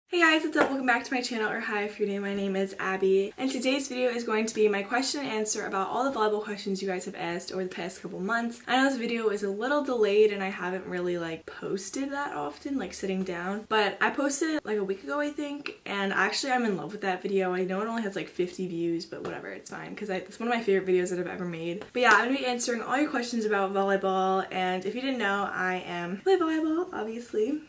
Hey guys, what's up? Welcome back to my channel, or hi if you're new. My name is Abby, and today's video is going to be my question and answer about all the volleyball questions you guys have asked over the past couple months. I know this video is a little delayed and I haven't really posted that often, sitting down, but I posted it a week ago I think, and actually I'm in love with that video. I know it only has 50 views, but whatever, it's fine because it's one of my favorite videos that I've ever made. But yeah, I'm going to be answering all your questions about volleyball, and if you didn't know, I play volleyball, obviously.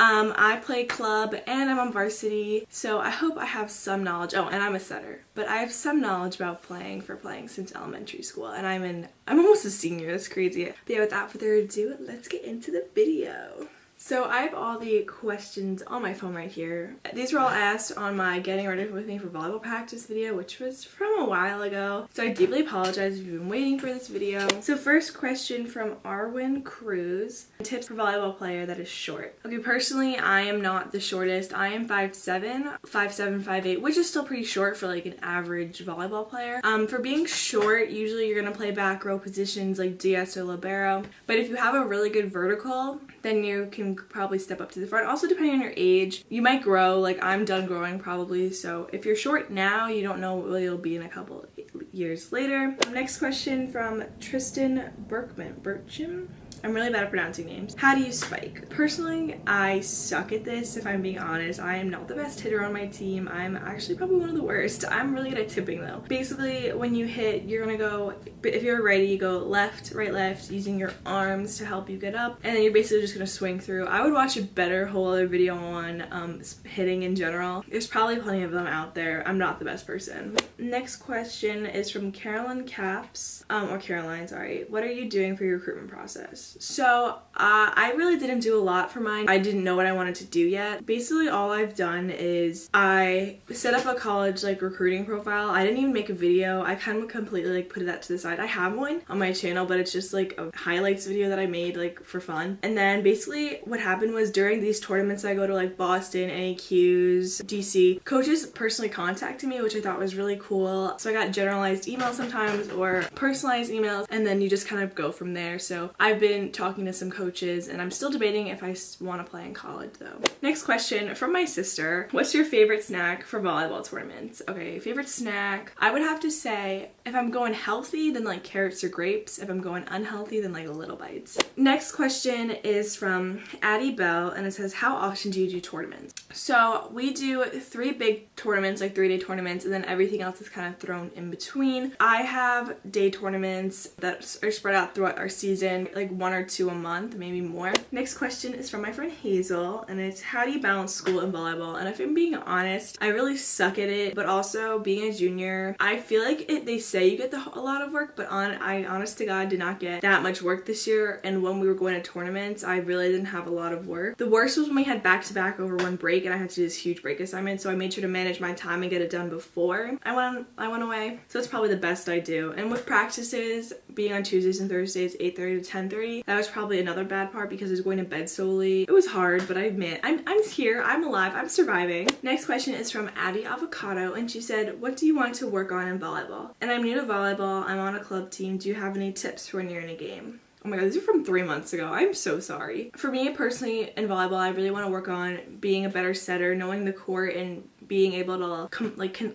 I play club and I'm on varsity, so I hope I have some knowledge. Oh, and I'm a setter, but I have some knowledge about playing since elementary school, and I'm almost a senior. That's crazy. But yeah, without further ado, let's get into the video. So I have all the questions on my phone right here. These were all asked on my getting ready with me for volleyball practice video, which was from a while ago. So I deeply apologize if you've been waiting for this video. So first question from Arwin Cruz. Tips for volleyball player that is short. Okay, personally, I am not the shortest. I am 5'7", 5'8", which is still pretty short for an average volleyball player. For being short, usually you're gonna play back row positions like DS or libero. But if you have a really good vertical, then you can probably step up to the front. Also, depending on your age, you might grow. I'm done growing probably, so if you're short now, you don't know what you'll be in a couple years later. Next question from Tristan Berchim. I'm really bad at pronouncing names. How do you spike? Personally, I suck at this, if I'm being honest. I am not the best hitter on my team. I'm actually probably one of the worst. I'm really good at tipping though. Basically, when you hit, you're gonna go, if you're ready, you go left, right, left, using your arms to help you get up, and then you're basically just gonna swing through. I would watch a better whole other video on hitting in general. There's probably plenty of them out there. I'm not the best person. Next question is from Caroline Caps, or Caroline, sorry. What are you doing for your recruitment process? So I really didn't do a lot for mine. I didn't know what I wanted to do yet. Basically all I've done is I set up a college recruiting profile. I didn't even make a video. I kind of completely put that to the side. I have one on my channel, but it's just a highlights video that I made for fun. And then basically what happened was during these tournaments I go to Boston, AQs, DC, coaches personally contacted me, which I thought was really cool. So I got generalized emails sometimes or personalized emails, and then you just kind of go from there. So I've been talking to some coaches, and I'm still debating if I want to play in college though. Next question from my sister. What's your favorite snack for volleyball tournaments? Okay, favorite snack. I would have to say if I'm going healthy, then carrots or grapes. If I'm going unhealthy, then Little Bites. Next question is from Addie Bell, and it says, how often do you do tournaments? So we do 3 big tournaments, 3-day tournaments, and then everything else is kind of thrown in between. I have day tournaments that are spread out throughout our season, 1 or 2 a month, maybe more. Next question is from my friend Hazel, and it's, how do you balance school and volleyball? And if I'm being honest, I really suck at it, but also being a junior, I feel they say you get a lot of work, but I honest to God did not get that much work this year, and when we were going to tournaments, I really didn't have a lot of work. The worst was when we had back-to-back over one break, and I had to do this huge break assignment, so I made sure to manage my time and get it done before I went away. So that's probably the best I do. And with practices, being on Tuesdays and Thursdays, 8:30 to 10:30, that was probably another bad part because I was going to bed so late. It was hard, but I admit, I'm here, I'm alive, I'm surviving. Next question is from Addie Avocado, and she said, what do you want to work on in volleyball? And I'm new to volleyball, I'm on a club team. Do you have any tips for when you're in a game? Oh my god, these are from 3 months ago. I'm so sorry. For me personally in volleyball, I really want to work on being a better setter, knowing the court, and being able to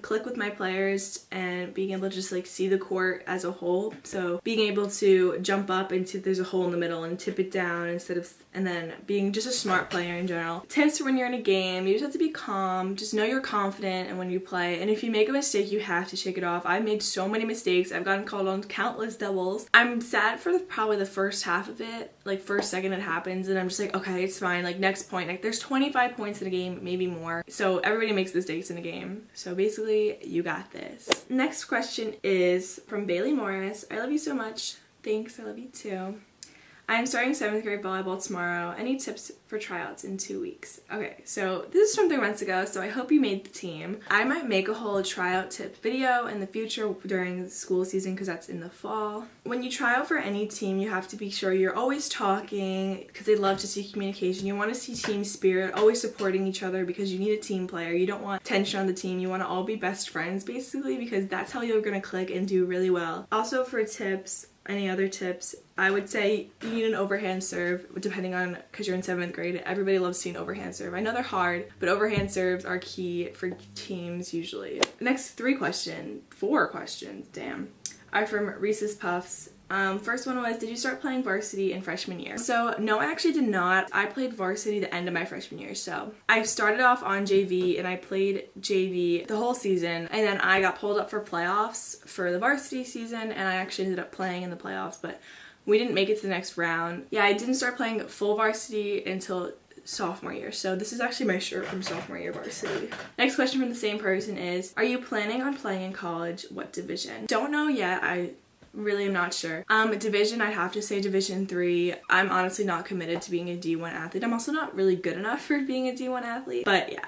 click with my players, and being able to just see the court as a whole. So being able to jump up and see if there's a hole in the middle and tip it down and then being just a smart player in general. Tips for when you're in a game, you just have to be calm, just know you're confident, and when you play, and if you make a mistake, you have to shake it off. I've made so many mistakes. I've gotten called on countless doubles. I'm sad for probably the first half of it, first second it happens, and I'm just okay, it's fine, next point. There's 25 points in a game, maybe more. So everybody makes mistakes in a game. So basically, you got this. Next question is from Bailey Morris. I love you so much. Thanks, I love you too. I am starting 7th grade volleyball tomorrow. Any tips for tryouts in 2 weeks? Okay, so this is from 3 months ago, so I hope you made the team. I might make a whole tryout tip video in the future during the school season because that's in the fall. When you try out for any team, you have to be sure you're always talking because they love to see communication. You want to see team spirit, always supporting each other because you need a team player. You don't want tension on the team. You want to all be best friends basically because that's how you're going to click and do really well. Also for tips, Any other tips? I would say you need an overhand serve, depending on, because you're in 7th grade. Everybody loves seeing overhand serve. I know they're hard, but overhand serves are key for teams usually. Next 4 questions, damn, are from Reese's Puffs. First one was, did you start playing varsity in freshman year? So no, I actually did not. I played varsity the end of my freshman year. So I started off on JV and I played JV the whole season, and then I got pulled up for playoffs for the varsity season, and I actually ended up playing in the playoffs, but we didn't make it to the next round. Yeah, I didn't start playing full varsity until sophomore year. So this is actually my shirt from sophomore year varsity. Next question from the same person is, are you planning on playing in college? What division? Don't know yet. I really am not sure. Division, I'd have to say Division 3. I'm honestly not committed to being a D1 athlete. I'm also not really good enough for being a D1 athlete, but yeah.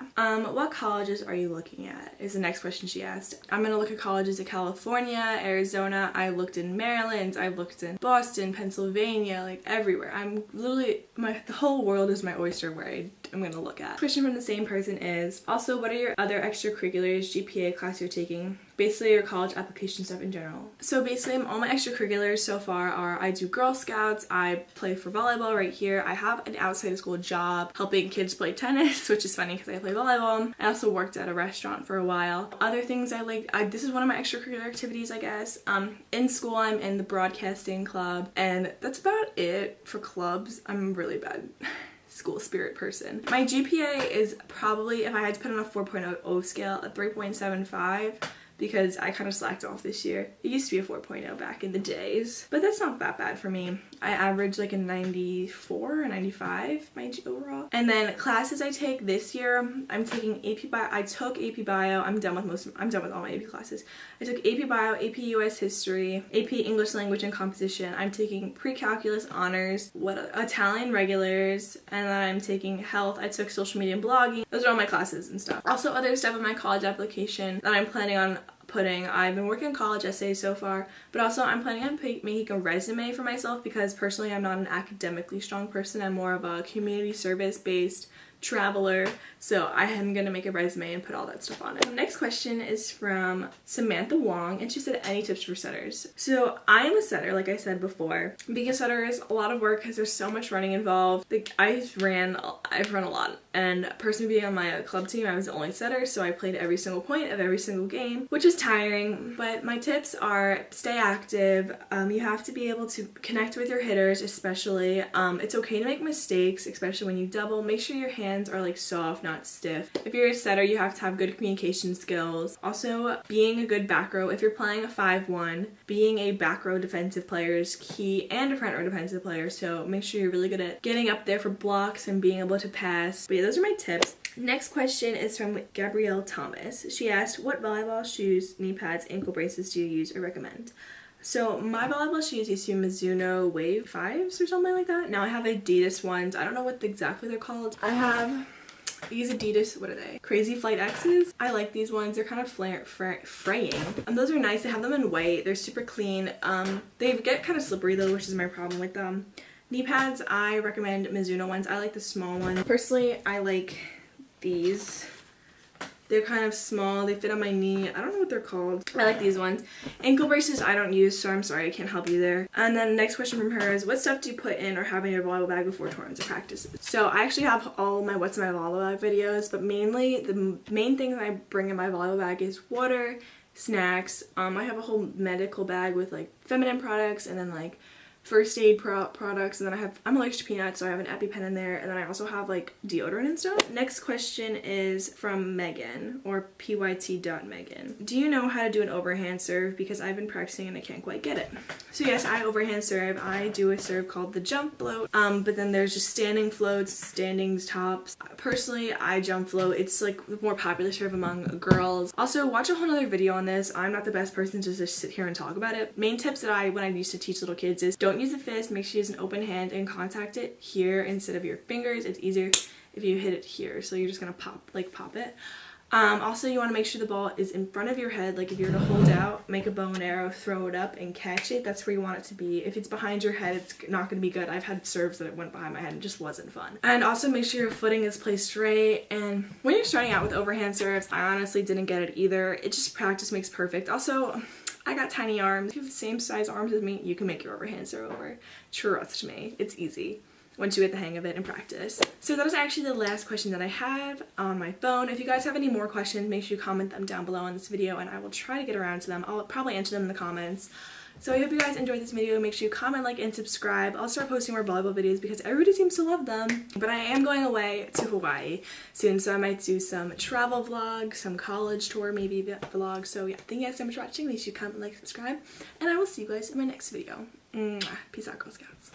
What colleges are you looking at is the next question she asked. I'm gonna look at colleges in California, Arizona. I looked in Maryland. I looked in Boston, Pennsylvania, like everywhere. I'm literally, the whole world is my oyster where I'm gonna look at. Question from the same person is, also, what are your other extracurriculars, GPA, class you're taking? Basically your college application stuff in general. So basically all my extracurriculars so far are, I do Girl Scouts, I play for volleyball right here, I have an outside of school job helping kids play tennis, which is funny because I play volleyball. I also worked at a restaurant for a while. Other things I like, this is one of my extracurricular activities, I guess. In school I'm in the broadcasting club, and that's about it for clubs. I'm really bad school spirit person. My GPA is probably, if I had to put on a 4.0 scale, a 3.75. because I kind of slacked off this year. It used to be a 4.0 back in the days, but that's not that bad for me. I averaged like a 94 or 95 my overall. And then classes I take this year, I'm taking AP Bio. I took AP Bio. I'm done with all my AP classes. I took AP Bio, AP US History, AP English Language and Composition. I'm taking Pre-Calculus Honors, Italian Regulars, and then I'm taking Health. I took Social Media and Blogging. Those are all my classes and stuff. Also other stuff in my college application that I'm planning on putting. I've been working on college essays so far, but also I'm planning on making a resume for myself, because personally I'm not an academically strong person. I'm more of a community service based traveler, so I am gonna make a resume and put all that stuff on it. Next question is from Samantha Wong, and she said, any tips for setters? So I am a setter, like I said before. Being a setter is a lot of work because there's so much running involved. Like I've run a lot, and personally being on my club team, I was the only setter, so I played every single point of every single game, which is tiring. But my tips are, stay active. You have to be able to connect with your hitters, especially. It's okay to make mistakes, especially when you double. Make sure your hands are like soft, not stiff. If you're a setter, you have to have good communication skills. Also, being a good back row. If you're playing a 5-1, being a back row defensive player is key, and a front row defensive player, so make sure you're really good at getting up there for blocks and being able to pass. But yeah, those are my tips. Next question is from Gabrielle Thomas. She asked, what volleyball shoes, knee pads, ankle braces do you use or recommend? So my volleyball shoes used to be Mizuno Wave 5s or something like that. Now I have Adidas ones. I don't know what exactly they're called. I have these Adidas, what are they? Crazy Flight X's. I like these ones. They're kind of fraying. And those are nice. I have them in white. They're super clean. They get kind of slippery though, which is my problem with them. Knee pads, I recommend Mizuno ones. I like the small ones. Personally, I like these. They're kind of small, they fit on my knee. I don't know what they're called. I like these ones. Ankle braces I don't use, so I'm sorry, I can't help you there. And then next question from her is, what stuff do you put in or have in your volleyball bag before tournaments or practices? So I actually have all my what's in my volleyball bag videos, but mainly the main things I bring in my volleyball bag is water, snacks. I have a whole medical bag with like feminine products and then like first aid products, and then I'm allergic to peanuts, so I have an EpiPen in there, and then I also have like deodorant and stuff. Next question is from Megan, or pyt.megan. Do you know how to do an overhand serve? Because I've been practicing and I can't quite get it. So yes, I overhand serve. I do a serve called the jump float, but then there's just standing floats, standings, tops. Personally, I jump float. It's like the more popular serve among girls. Also, watch a whole other video on this. I'm not the best person to just sit here and talk about it. Main tips that when I used to teach little kids is, don't use a fist, make sure you use an open hand and contact it here instead of your fingers. It's easier if you hit it here, so you're just gonna pop it. Also, you want to make sure the ball is in front of your head. Like if you were to hold out, make a bow and arrow, throw it up and catch it, that's where you want it to be. If it's behind your head, it's not going to be good. I've had serves that went behind my head and it just wasn't fun. And also make sure your footing is placed straight. And when you're starting out with overhand serves, I honestly didn't get it either. It just, practice makes perfect. Also, I got tiny arms. If you have the same size arms as me, you can make your overhand serve over. Trust me, it's easy once you get the hang of it and practice. So that is actually the last question that I have on my phone. If you guys have any more questions, make sure you comment them down below on this video and I will try to get around to them. I'll probably answer them in the comments. So I hope you guys enjoyed this video. Make sure you comment, like, and subscribe. I'll start posting more volleyball videos because everybody seems to love them. But I am going away to Hawaii soon, so I might do some travel vlogs, some college tour maybe vlogs. So yeah, thank you guys so much for watching. Make sure you comment, like, subscribe, and I will see you guys in my next video. Mwah. Peace out, Girl Scouts.